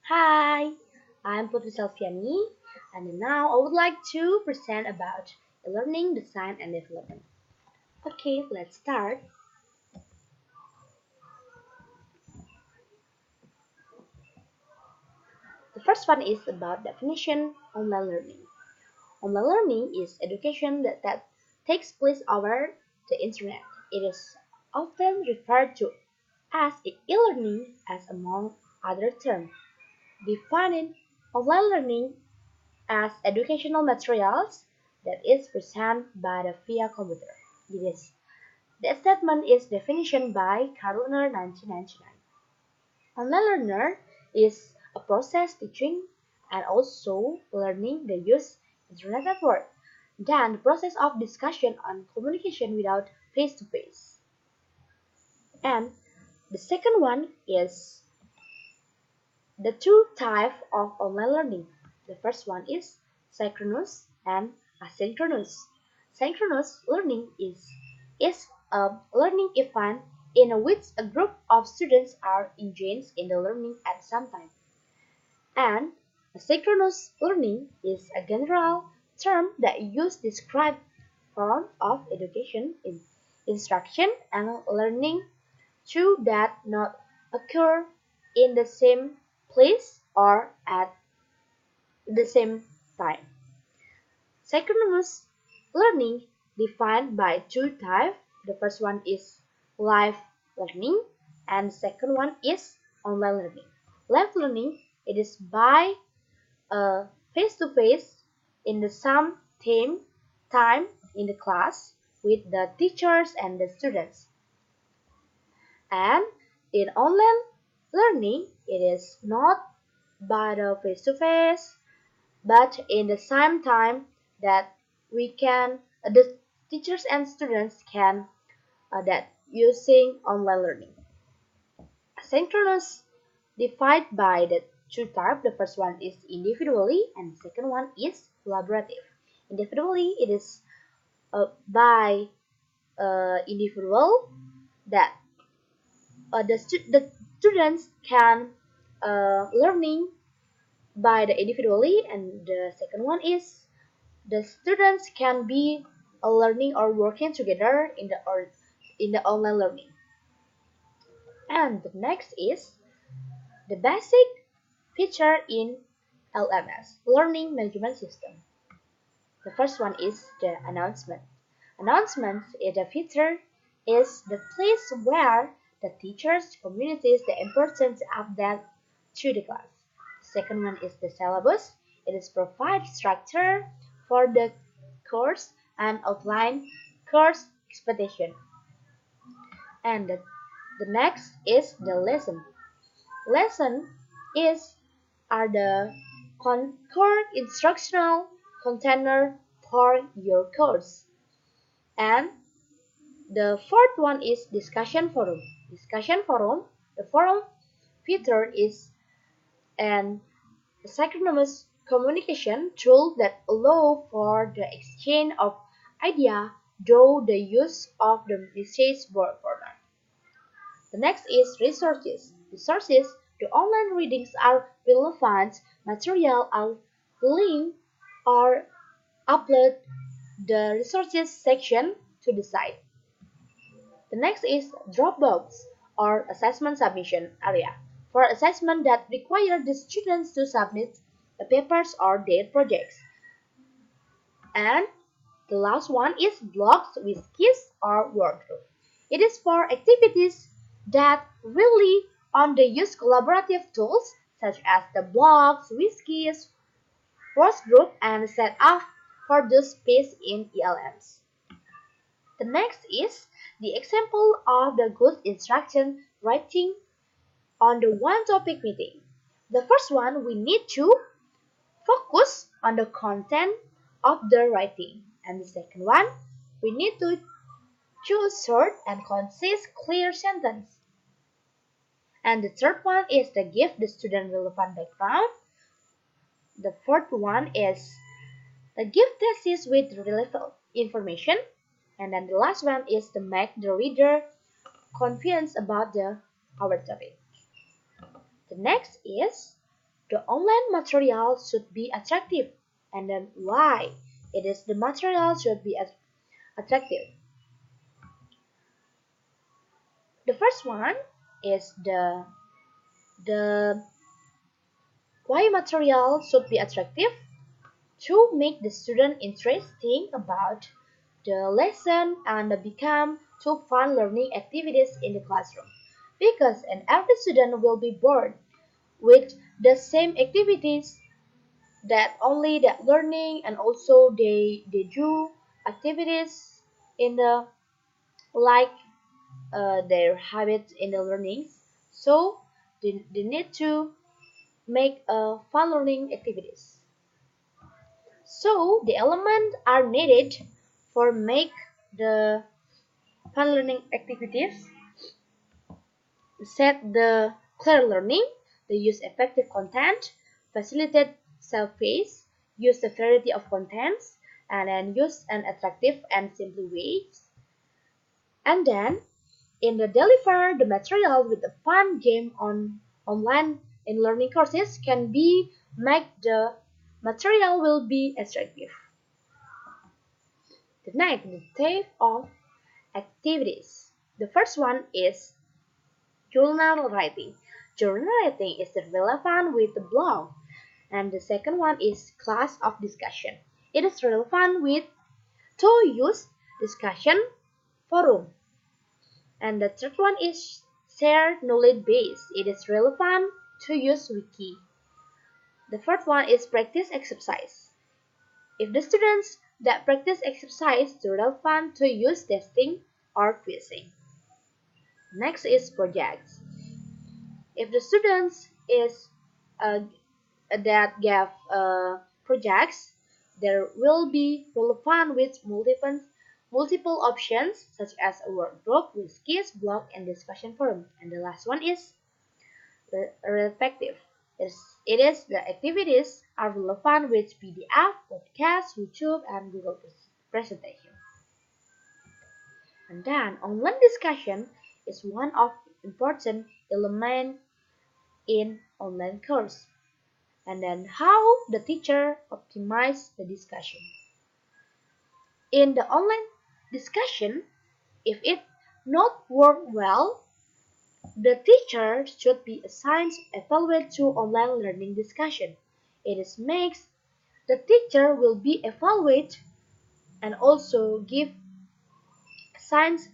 Hi, I'm Putri Selviani, and now I would like to present about learning, design, and development. Okay, let's start. The first one is about definition online learning. Online learning is education that takes place over the internet. It is often referred to as e-learning as among other terms. Defining online learning as educational materials that is presented by the via computer. It is. The statement is definition by Carliner 1999. Online learner is a process teaching and also learning the use internet network, then the process of discussion and communication without face-to-face. And the second one is the two types of online learning. The first one is synchronous and asynchronous. Synchronous learning is a learning event in which a group of students are engaged in the learning at some time. And asynchronous learning is a general term that uses describe form of education in instruction and learning two that not occur in the same place or at the same time. Synchronous learning defined by two types. The first one is live learning and the second one is online learning. Live learning it is by face to face in the same time in the class with the teachers and the students. And in online learning, it is not by the face to face, but in the same time that we can, the teachers and students can that using online learning. Synchronous divided by the two types. The first one is individually, and the second one is collaborative. Individually, it is by individual that the students can learning by the individually, and the second one is the students can be learning or working together in the online learning. And the next is the basic feature in LMS, Learning Management System. The first one is the announcement. Announcements is a feature is the place where the teachers communicates the important update to the class. The second one is the syllabus. It is provide structure for the course and outline course expectation. And the next is the lesson. Lesson is are the core instructional container for your course. And the fourth one is discussion forum. Discussion forum, the forum feature is an synchronous communication tool that allow for the exchange of idea through the use of the message board format. The next is resources. Resources, the online readings are relevant material are linked or upload the resources section to the site. The next is Dropbox or assessment submission area for assessment that require the students to submit the papers or their projects. And the last one is Blogs with quiz or workgroup. It is for activities that rely on the use collaborative tools such as the blogs, wikis, workgroup, and set up for those space in ELMs. The next is the example of the good instruction writing on the one topic meeting. The first one we need to focus on the content of the writing. And the second one we need to choose short and concise clear sentence. And the third one is to give the student relevant background. The fourth one is to give thesis with relevant information. And then the last one is to make the reader confident about our topic. The next is the online material should be attractive, and then why it is the material should be attractive. The first one is the why material should be attractive to make the student interesting about the lesson and become two fun learning activities in the classroom. Because and every student will be bored with the same activities that only that learning, and also they do activities in the like their habits in the learnings, so they need to make fun learning activities. So the elements are needed for make the fun learning activities: set the clear learning, they use effective content, facilitate self-paced, use a variety of contents, and then use an attractive and simple ways. And then in the deliver the material with a fun game on online in learning courses can be make the material will be attractive. The next, the type of activities. The first one is journal writing. Journal writing is relevant with the blog. And the second one is class of discussion. It is relevant with to use discussion forum. And the third one is shared knowledge base. It is relevant to use wiki. The fourth one is practice exercise. If the students that practice exercise, it's relevant to use testing or quizzing. Next is projects. If the students is uh, that give projects, there will be relevant with multiple options such as a workbook with quiz, blog, and discussion forum. And the last one is reflective. It is the activities are relevant with PDF, podcast, YouTube, and Google presentation. And then online discussion is one of important element in online course. And then how the teacher optimize the discussion. In the online discussion, if it not work well, the teacher should be assigned evaluate to online learning discussion. It is makes the teacher will be evaluate and also give assigns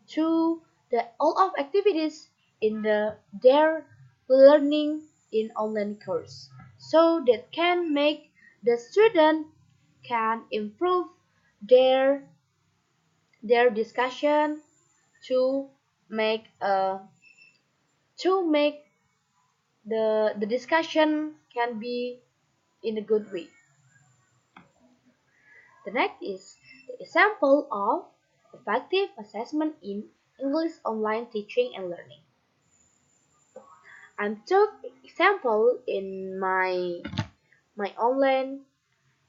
to the all of activities in their learning in online course, so that can make the student can improve their their discussion to make to make the discussion can be in a good way. The next is the example of effective assessment in English online teaching and learning. I took example in my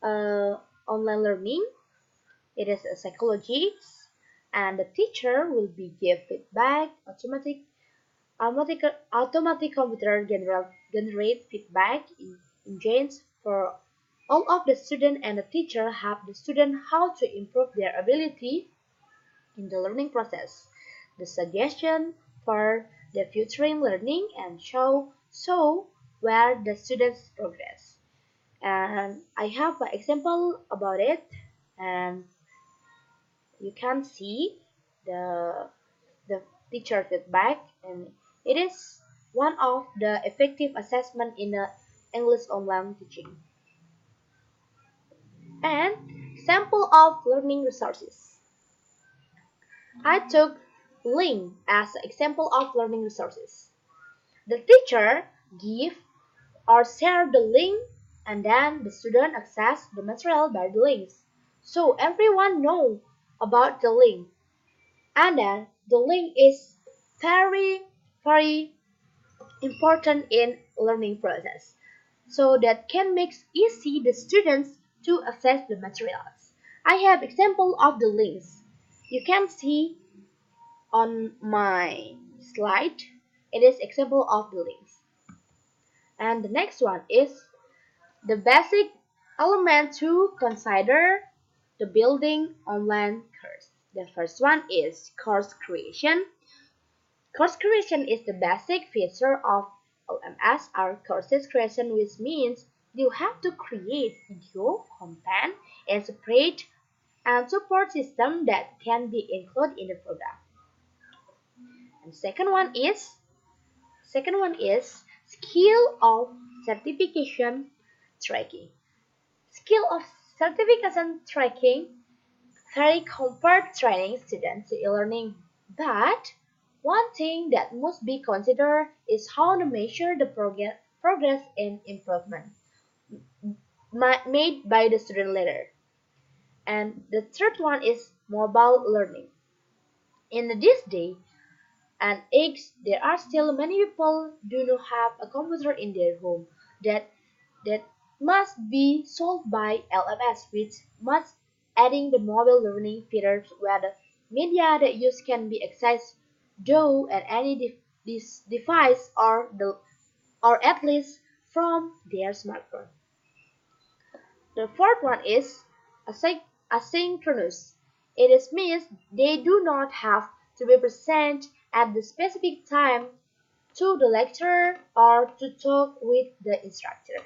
uh, online learning. It is a psychology, and the teacher will be give feedback automatic computer generate feedback in engines for all of the student, and the teacher help the student how to improve their ability in the learning process, the suggestion for the future learning, and show where the students progress. And I have an example about it, and you can see the the teacher feedback, and it is one of the effective assessment in the English online teaching. And sample of learning resources. I took link as an example of learning resources. The teacher give or share the link, and then the student access the material by the links. So everyone know about the link. And then the link is very important in learning process. So that can make easy the students to access the materials. I have example of the links. You can see on my slide. It is example of the links. And the next one is the basic element to consider the building online course. The first one is course creation. Course creation is the basic feature of LMS or courses creation, which means you have to create video, content, and separate and support system that can be included in the program. And second one is skill of certification tracking. Skill of certification tracking very compared training students to e-learning, but one thing that must be considered is how to measure the progress and improvement made by the student later. And the third one is mobile learning. In this day and age, there are still many people do not have a computer in their home that that must be solved by LMS, which must adding the mobile learning features where the media that use can be accessed though at any this device or at least from their smartphone. The fourth one is asynchronous. It is means they do not have to be present at the specific time to the lecturer or to talk with the instructor.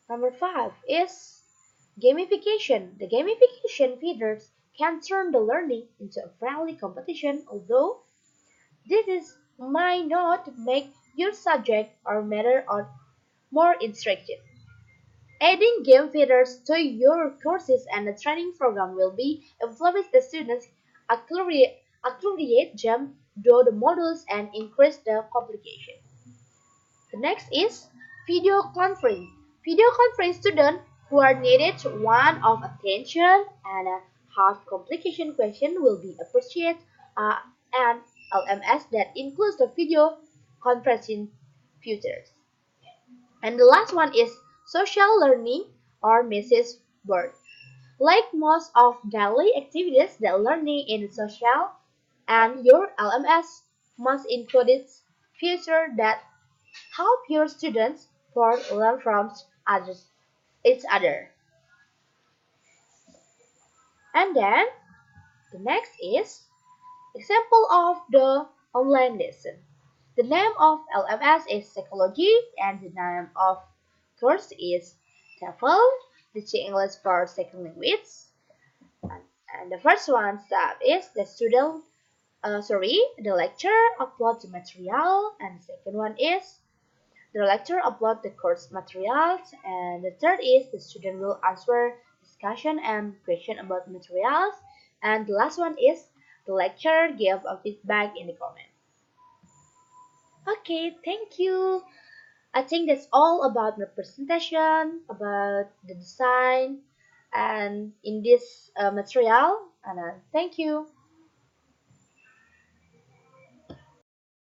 Number five is gamification. The gamification features can turn the learning into a friendly competition, although this is might not make your subject or matter or more instructive. Adding game features to your courses and the training program will be influence the students accelerate jump through the modules and increase the complication. The next is video conference. Video conference students who are needed one of attention and a half complication question will be appreciated and LMS that includes the video conferencing features. And the last one is social learning or message board. Like most of daily activities, the learning in social and your LMS must include features that help your students for learn from each other. And then the next is example of the online lesson. The name of LMS is psychology and the name of course is TEFL, teaching English for second language. And the first one step is the lecturer upload the material, and the second one is the lecturer upload the course materials, and the third is the student will answer discussion and question about materials, and the last one is the lecturer give a feedback in the comment. Okay, thank you. I think that's all about the presentation, about the design, and in this material. And thank you.